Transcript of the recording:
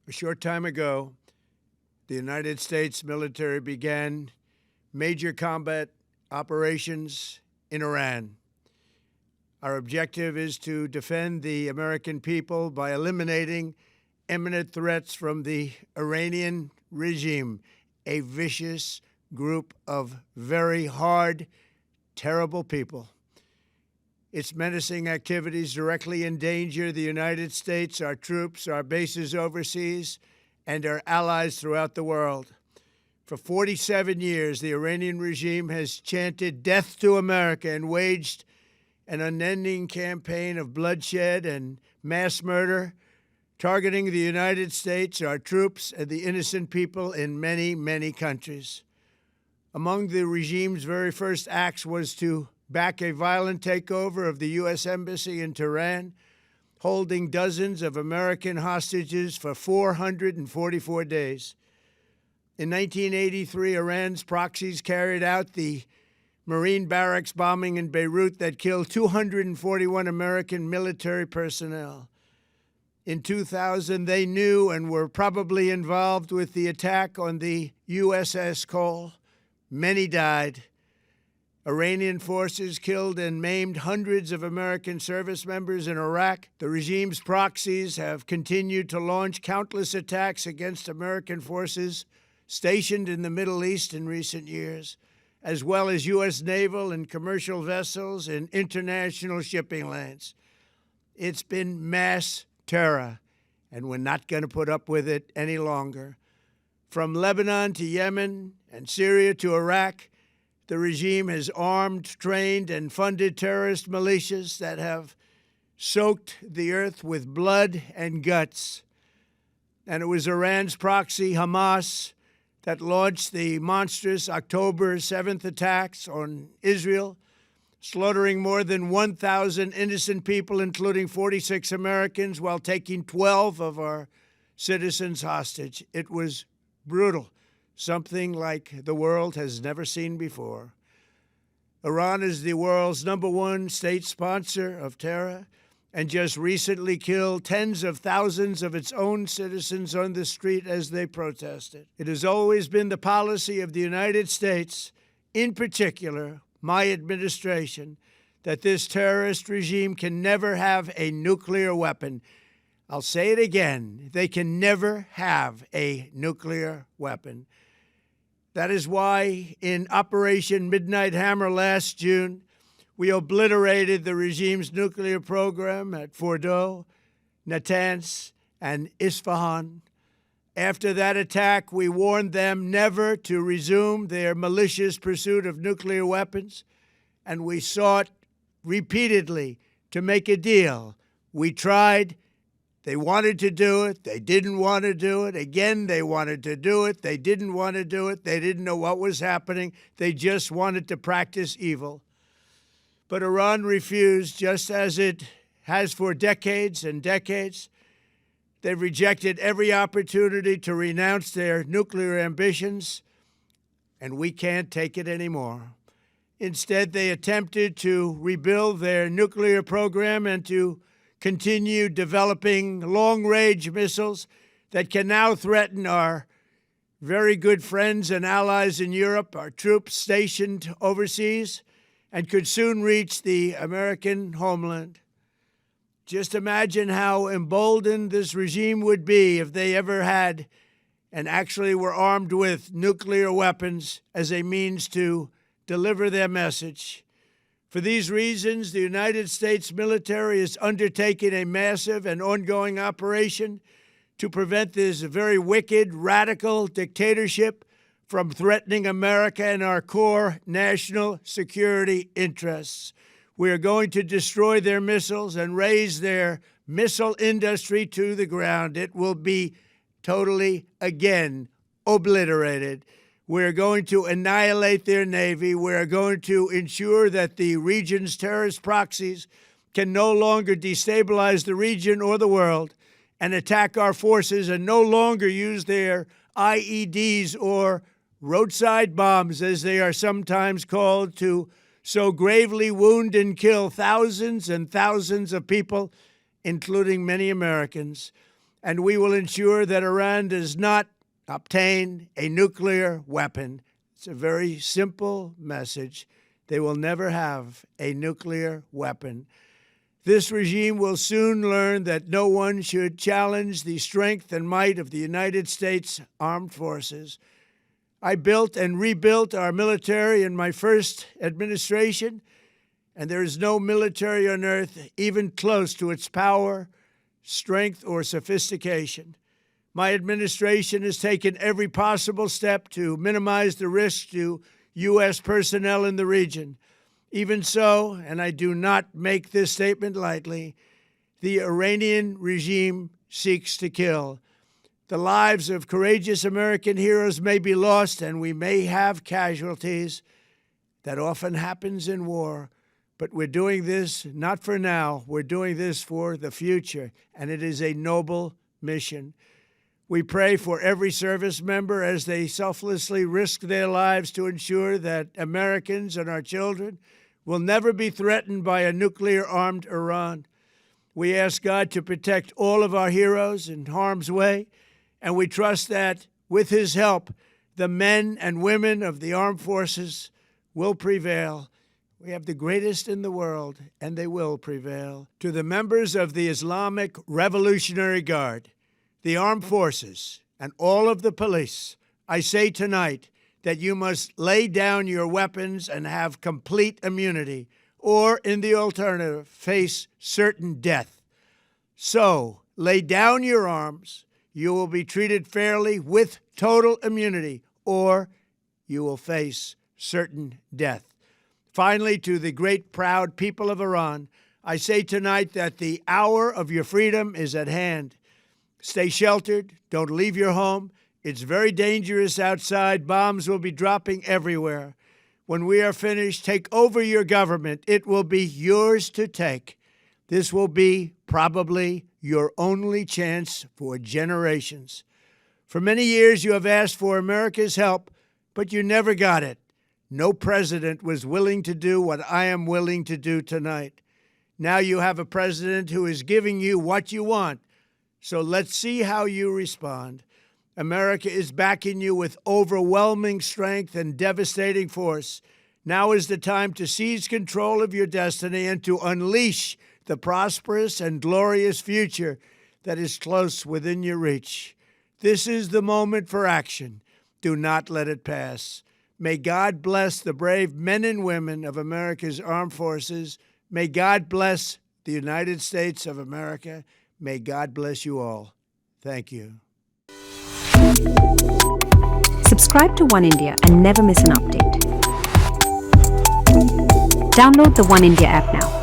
A short time ago, the United States military began major combat operations in Iran. Our objective is to defend the American people by eliminating imminent threats from the Iranian regime, a vicious group of very hard, terrible people. Its menacing activities directly endanger the United States, our troops, our bases overseas, and our allies throughout the world. For 47 years, the Iranian regime has chanted death to America and waged an unending campaign of bloodshed and mass murder, targeting the United States, our troops, and the innocent people in many, many countries. Among the regime's very first acts was to back a violent takeover of the U.S. Embassy in Tehran, holding dozens of American hostages for 444 days. In 1983, Iran's proxies carried out the Marine barracks bombing in Beirut that killed 241 American military personnel. In 2000, they knew and were probably involved with the attack on the USS Cole. Many died. Iranian forces killed and maimed hundreds of American service members in Iraq. The regime's proxies have continued to launch countless attacks against American forces stationed in the Middle East in recent years, as well as U.S. naval and commercial vessels in international shipping lanes. It's been mass terror, and we're not going to put up with it any longer. From Lebanon to Yemen and Syria to Iraq, the regime has armed, trained, and funded terrorist militias that have soaked the earth with blood and guts. And it was Iran's proxy, Hamas, that launched the monstrous October 7th attacks on Israel, slaughtering more than 1,000 innocent people, including 46 Americans, while taking 12 of our citizens hostage. It was brutal, something like the world has never seen before. Iran is the world's #1 state sponsor of terror and just recently killed tens of thousands of its own citizens on the street as they protested. It has always been the policy of the United States, in particular, my administration, that this terrorist regime can never have a nuclear weapon. I'll say it again, they can never have a nuclear weapon. That is why in Operation Midnight Hammer last June, we obliterated the regime's nuclear program at Fordow, Natanz, and Isfahan. After that attack, we warned them never to resume their malicious pursuit of nuclear weapons, and we sought repeatedly to make a deal. We tried. They wanted to do it. They didn't want to do it. Again, they wanted to do it. They didn't want to do it. They didn't know what was happening. They just wanted to practice evil. But Iran refused, just as it has for decades and decades. They've rejected every opportunity to renounce their nuclear ambitions, and we can't take it anymore. Instead, they attempted to rebuild their nuclear program and to continue developing long-range missiles that can now threaten our very good friends and allies in Europe, our troops stationed overseas, and could soon reach the American homeland. Just imagine how emboldened this regime would be if they ever had and actually were armed with nuclear weapons as a means to deliver their message. For these reasons, the United States military is undertaking a massive and ongoing operation to prevent this very wicked, radical dictatorship from threatening America and our core national security interests. We are going to destroy their missiles and raise their missile industry to the ground. It will be totally, again, obliterated. We're going to annihilate their Navy. We're going to ensure that the region's terrorist proxies can no longer destabilize the region or the world and attack our forces and no longer use their IEDs or roadside bombs, as they are sometimes called, to so gravely wound and kill thousands and thousands of people, including many Americans. and we will ensure that Iran does not obtain a nuclear weapon. It's a very simple message. They will never have a nuclear weapon. This regime will soon learn that no one should challenge the strength and might of the United States Armed Forces. I built and rebuilt our military in my first administration, and there is no military on earth even close to its power, strength, or sophistication. My administration has taken every possible step to minimize the risk to U.S. personnel in the region. Even so, and I do not make this statement lightly, the Iranian regime seeks to kill. The lives of courageous American heroes may be lost, and we may have casualties. That often happens in war. But we're doing this not for now. We're doing this for the future, and it is a noble mission. We pray for every service member as they selflessly risk their lives to ensure that Americans and our children will never be threatened by a nuclear-armed Iran. We ask God to protect all of our heroes in harm's way, and we trust that, with His help, the men and women of the armed forces will prevail. We have the greatest in the world, and they will prevail. To the members of the Islamic Revolutionary Guard, the armed forces, and all of the police, I say tonight that you must lay down your weapons and have complete immunity, or, in the alternative, face certain death. So, lay down your arms. You will be treated fairly with total immunity, or you will face certain death. Finally, to the great, proud people of Iran, I say tonight that the hour of your freedom is at hand. Stay sheltered. Don't leave your home. It's very dangerous outside. Bombs will be dropping everywhere. When we are finished, take over your government. It will be yours to take. This will be probably your only chance for generations. For many years, you have asked for America's help, but you never got it. No president was willing to do what I am willing to do tonight. Now you have a president who is giving you what you want. So let's see how you respond. America is backing you with overwhelming strength and devastating force. Now is the time to seize control of your destiny and to unleash the prosperous and glorious future that is close within your reach. This is the moment for action. Do not let it pass. May God bless the brave men and women of America's armed forces. May God bless the United States of America. May God bless you all. Thank you. Subscribe to One India and never miss an update. Download the One India app now.